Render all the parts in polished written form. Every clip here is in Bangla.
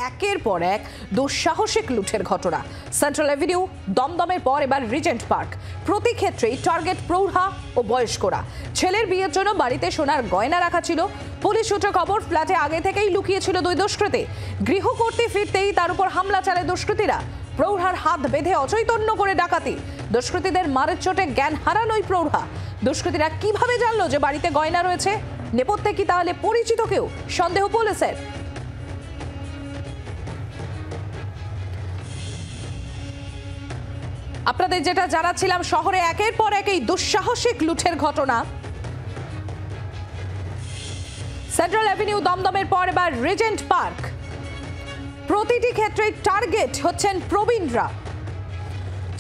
একের পর এক দুঃসাহসিক লুঠের ঘটনা। সেন্ট্রাল এভিনিউ, দমদমের পর এবার রিজেন্ট পার্ক। প্রতি ক্ষেত্রেই টার্গেট প্রৌঢ়া ও বয়স্করা। ছেলের বিয়ের জন্য বাড়িতে সোনার গয়না রাখা ছিল। পুলিশ সূত্রে খবর, ফ্ল্যাটে আগে থেকেই লুকিয়েছিল দুই দুষ্কৃতী। গৃহ করতে ফিরতেই তার উপর হামলা চালায় দুষ্কৃতীরা। প্রৌঢ়ার হাত বেঁধে অচৈতন্য করে ডাকাতি। দুষ্কৃতীদের মারের চোটে জ্ঞান হারান ওই প্রৌঢ়া। দুষ্কৃতীরা কিভাবে জানলো যে বাড়িতে গয়না রয়েছে? নেপথ্যে কি তাহলে পরিচিত কেউ? সন্দেহ পুলিশের। আপনাদের যেটা জানাচ্ছিলাম, শহরে একের পর এক এই দুঃসাহসিক লুঠের ঘটনা। সেন্ট্রাল এভিনিউ, দমদমের পর এবার রিজেন্ট পার্ক। প্রতিটি ক্ষেত্রে টার্গেট হচ্ছেন প্রবীণরা।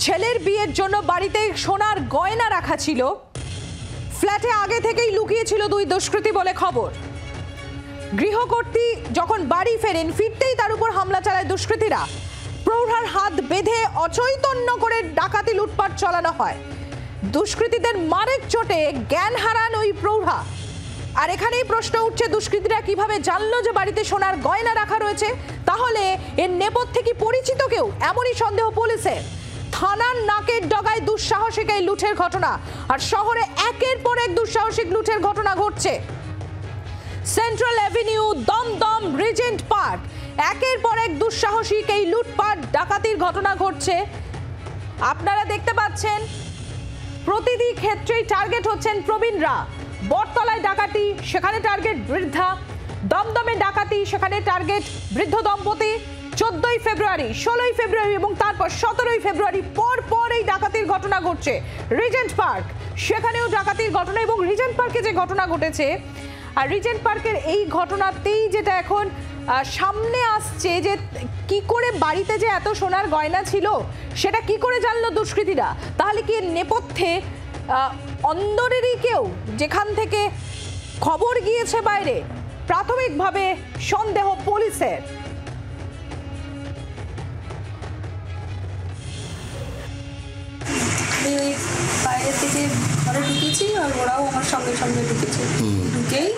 ছেলের বিয়ের জন্য বাড়িতে সোনার গয়না রাখা ছিল। ফ্ল্যাটে আগে থেকেই লুকিয়েছিল দুই দুষ্কৃতী বলে খবর। গৃহকর্ত্রী যখন বাড়ি ফেরেন, ফিরতেই তার উপর হামলা চালায় দুষ্কৃতীরা। প্রৌঢ়ার হাত বেঁধে অচৈতন্য করে ডাকাতি লুটপাট চালানো হয়। দুষ্কৃতীদের মারের চোটে জ্ঞান হারান ওই প্রৌঢ়া। আর এখানেই প্রশ্ন উঠছে, দুষ্কৃতীরা কিভাবে জানলো যে বাড়িতে সোনার গয়না রাখা রয়েছে? তাহলে এর নেপথ্যে কি পরিচিত কেউ? এমনই সন্দেহ পুলিশের। থানার নাকের ডগায় দুঃসাহসিক এই লুঠের ঘটনা। আর শহরে একের পর এক দুঃসাহসিক লুঠের ঘটনা ঘটছে। Central Avenue, Dumdum, Regent Park, একের পর এক দুঃসাহসিক এই লুটপাট ডাকাতির ঘটনা ঘটছে। আপনারা দেখতে পাচ্ছেন, প্রতিটি ক্ষেত্রেই টার্গেট হচ্ছেন প্রবীণরা। বটতলায় ডাকাতি, সেখানে টার্গেট বৃদ্ধা। দমদমে ডাকাতি, সেখানে টার্গেট বৃদ্ধ দম্পতি। 14ই ফেব্রুয়ারি, 16ই ফেব্রুয়ারি এবং তারপর 17ই ফেব্রুয়ারি পর পর এই ডাকাতির ঘটনা ঘটছে। রিজেন্ট পার্ক, সেখানেও ডাকাতির ঘটনা। এবং রিজেন্ট পার্কে যে ঘটনা ঘটেছে, আর রিজেন্ট পার্কের এই ঘটনাতেই যেটা এখন সামনে আসছে, যে কি করে বাড়িতে যে এত সোনার গয়না ছিল সেটা কি করে জানলো দুষ্কৃতীরা? তাহলে কি নেপথ্যে অন্দরেরই কেউ, যেখান থেকে খবর গিয়েছে বাইরে? প্রাথমিকভাবে সন্দেহ পুলিশের। বাইরে থেকে ঘরে ঢুকেছি আর ওরাও আমার সঙ্গে সঙ্গে ঢুকেছে। ঢুকেই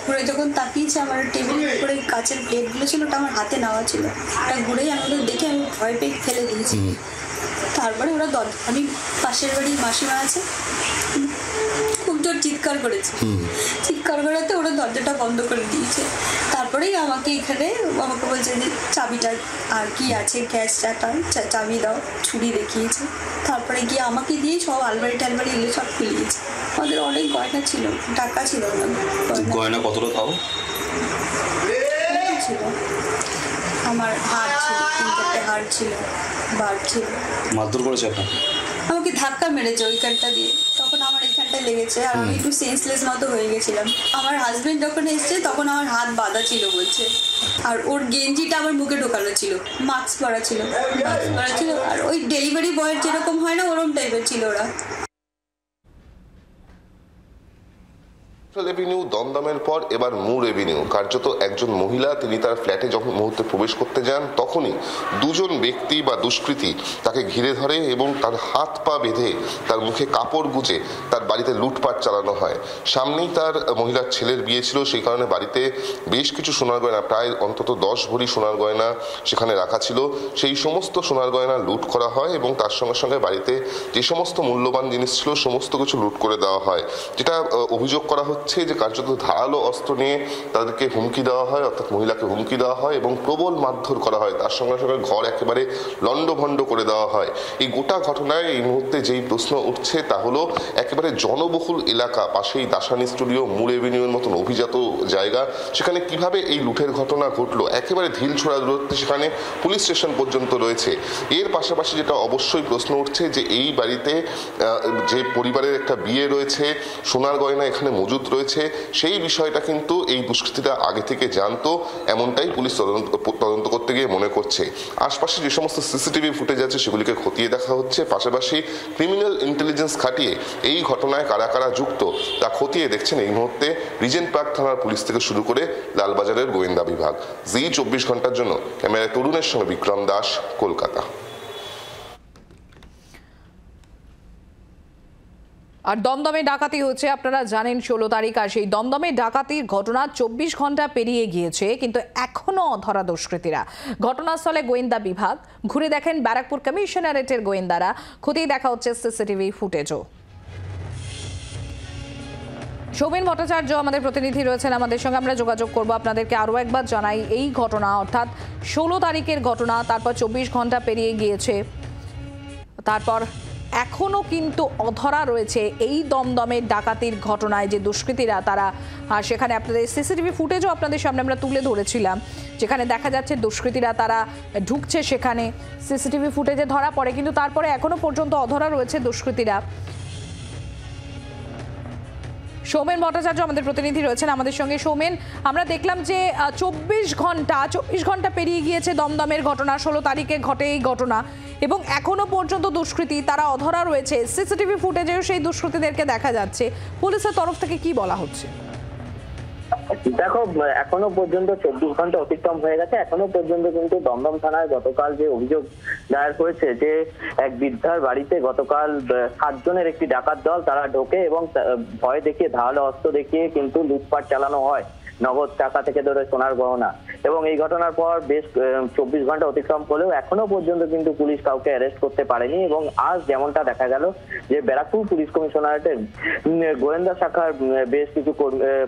ঘুরে যখন তাকিয়েছে, আমার টেবিলের উপরে কাচের প্লেটগুলো ছিল, ওটা আমার হাতে নেওয়া ছিল। ওটা ঘুরেই আমাদের দেখে আমি ভয় পেয়ে ফেলে দিয়েছি। তারপরে ওরা আমি পাশের বাড়ির মাসিমা আছে, খুব জোর চিৎকার করেছে। চিৎকার করাতে ওরা দরজাটা বন্ধ করে দিয়েছে। তারপরেই আমাকে বলছে যে চাবিটা আর কি আছে, গ্যাস চাবি দাও, ছুরি দেখিয়েছে। তারপরে গিয়ে আমাকে দিয়ে সব আলমারি টালমারি এগুলো সব খুলিয়েছে। আমাদের অনেক গয়না ছিল, টাকা ছিল না। গয়না কতটা তাও ছিল, আমার হার ছিল, 3-4টে হার ছিল, বার ছিল। মারধর করেছে আপনাকে? আমাকে ধাক্কা মেরেছে ওইখানটা দিয়ে, তখন আমার এইখানটা লেগেছে আর আমি একটু সেন্সলেস মতো হয়ে গেছিলাম। আমার হাজবেন্ড যখন এসছে তখন আমার হাত বাঁধা ছিল বলছে, আর ওর গেঞ্জিটা আমার মুখে ঢোকানো ছিল, মাস্ক পরা ছিল, আর ওই ডেলিভারি বয়ের যেরকম হয় না ওরকম টাইপের ছিল ওরা। এভিনিউ, দমদমের পর এবার মুর এভিনিউ। কার্যত একজন মহিলা, তিনি তার ফ্ল্যাটে যখন মুহূর্তে প্রবেশ করতে যান, তখনই দুজন ব্যক্তি বা দুষ্কৃতী তাকে ঘিরে ধরে এবং তার হাত পা বেঁধে তার মুখে কাপড় গুজে তার বাড়িতে লুটপাট চালানো হয়। সামনেই তার মহিলার ছেলের বিয়ে ছিল, সেই কারণে বাড়িতে বেশ কিছু সোনার গয়না, প্রায় অন্তত 10 ভরি সোনার গয়না সেখানে রাখা ছিল। সেই সমস্ত সোনার গয়না লুট করা হয় এবং তার সঙ্গে সঙ্গে বাড়িতে যে সমস্ত মূল্যবান জিনিস ছিল সমস্ত কিছু লুট করে দেওয়া হয়। যেটা অভিযোগ করা হচ্ছে যে কার্যত ধারালো অস্ত্র নিয়ে তাদেরকে হুমকি দেওয়া হয়, অর্থাৎ মহিলাকে হুমকি দেওয়া হয় এবং প্রবল মারধর করা হয়। তার সঙ্গে সঙ্গে ঘর একেবারে লণ্ডভণ্ড করে দেওয়া হয়। এই গোটা ঘটনায় এই মুহূর্তে যেই প্রশ্ন উঠছে তা হলো, একেবারে জনবহুল এলাকা, পাশেই দাসানি স্টুডিও, মুর এভিনিউর মতন অভিজাত জায়গা, সেখানে কিভাবে এই লুঠের ঘটনা ঘটলো? একেবারে ঢিলছোড়া দূরত্বে সেখানে পুলিশ স্টেশন পর্যন্ত রয়েছে। এর পাশাপাশি যেটা অবশ্যই প্রশ্ন উঠছে যে এই বাড়িতে যে পরিবারের একটা বিয়ে রয়েছে, সোনার গয়না এখানে মজুদ রয়েছে, সেই বিষয়টা কিন্তু এই দুষ্কৃতীরা আগে থেকে জানতো, এমনটাই পুলিশ তদন্ত করতে গিয়ে মনে করছে। আশপাশে যে সমস্ত সিসিটিভি ফুটেজ আছে সেগুলিকে খতিয়ে দেখা হচ্ছে, পাশাপাশি ক্রিমিনাল ইন্টেলিজেন্স খাটিয়ে এই ঘটনায় কারা কারা যুক্ত তা খতিয়ে দেখছেন এই মুহূর্তে রিজেন্ট পার্ক থানার পুলিশ থেকে শুরু করে লালবাজারের গোয়েন্দা বিভাগ। জি 24 ঘন্টার জন্য ক্যামেরায় তরুণের সঙ্গে বিক্রম দাস, কলকাতা। আর দমদমে ডাকাতি হচ্ছে, আপনারা জানেন 16 তারিখ, আর সেই দমদমে ডাকাতির ঘটনা 24 ঘন্টা পেরিয়ে গিয়েছে, কিন্তু এখনো অধরা দুষ্কৃতীরা। ঘটনাস্থলে গোয়েন্দা বিভাগ ঘুরে দেখেন ব্যারাকপুর কমিশনারেটের গোয়েন্দারা, খতিয়ে দেখা হচ্ছে সিসিটিভি ফুটেজও। সৌমেন ভট্টাচার্য আমাদের প্রতিনিধি রয়েছেন আমাদের সঙ্গে, আমরা যোগাযোগ করব। আপনাদেরকে আরও একবার জানাই, এই ঘটনা অর্থাৎ 16 তারিখের ঘটনা, তারপর 24 ঘন্টা পেরিয়ে গিয়েছে, তারপর এখনো কিন্তু অধরা রয়েছে এই দমদমের ডাকাতির ঘটনায় যে দুষ্কৃতীরা তারা। সেখানে আপনাদের সিসিটিভি ফুটেজও আপনাদের সামনে আমরা তুলে ধরেছিলাম, যেখানে দেখা যাচ্ছে দুষ্কৃতীরা তারা ঢুকছে, সেখানে সিসিটিভি ফুটেজে ধরা পড়ে, কিন্তু তারপরে এখনো পর্যন্ত অধরা রয়েছে দুষ্কৃতীরা। সৌমেন ভট্টাচার্য আমাদের প্রতিনিধি রয়েছেন আমাদের সঙ্গে। সৌমেন, আমরা দেখলাম যে 24 ঘন্টা পেরিয়ে গিয়েছে দমদমের ঘটনা, 16 তারিখে ঘটে এই ঘটনা, এবং এখনো পর্যন্ত দুষ্কৃতী তারা অধরা রয়েছে। সিসিটিভি ফুটেজেও সেই দুষ্কৃতীদেরকে দেখা যাচ্ছে। পুলিশের তরফ থেকে কি বলা হচ্ছে? দেখো, এখনো পর্যন্ত 24 ঘন্টা অতিক্রম হয়ে গেছে, এখনো পর্যন্ত কিন্তু দমদম থানায় গতকাল যে অভিযোগ দায়ের হয়েছে যে এক বৃদ্ধার বাড়িতে গতকাল 7 জনের একটি ডাকাত দল তারা ঢোকে এবং ভয় দেখিয়ে, ধারালো অস্ত্র দেখিয়ে কিন্তু লুটপাট চালানো হয়, নগদ টাকা থেকে ধরে সোনার গহনা। এবং এই ঘটনার পর বেশ 24 ঘন্টা অতিক্রম করলেও এখনো পর্যন্ত কিন্তু পুলিশ কাউকে অ্যারেস্ট করতে পারেনি। এবং আজ যেমনটা দেখা গেল যে ব্যারাকপুর পুলিশ কমিশনারেটের গোয়েন্দা শাখার বেশ কিছু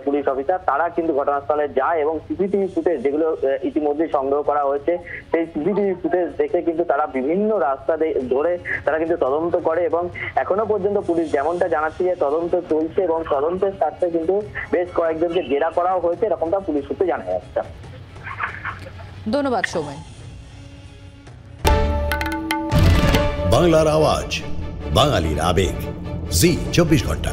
পুলিশ অফিসার তারা কিন্তু ঘটনাস্থলে যায় এবং সিসিটিভি ফুটেজ যেগুলো ইতিমধ্যে সংগ্রহ করা হয়েছে, সেই সিসিটিভি ফুটেজ দেখে কিন্তু তারা বিভিন্ন রাস্তা ধরে তারা কিন্তু তদন্ত করে। এবং এখনো পর্যন্ত পুলিশ যেমনটা জানাচ্ছে যে তদন্ত চলছে এবং তদন্তের স্বার্থে কিন্তু বেশ কয়েকজনকে জেরা করাও হয়েছে, এরকমটা পুলিশ সূত্রে জানা যাচ্ছে। ধন্যবাদ সৌমেন। বাংলার আওয়াজ, বাঙালির আবেগ, জি 24 ঘন্টা।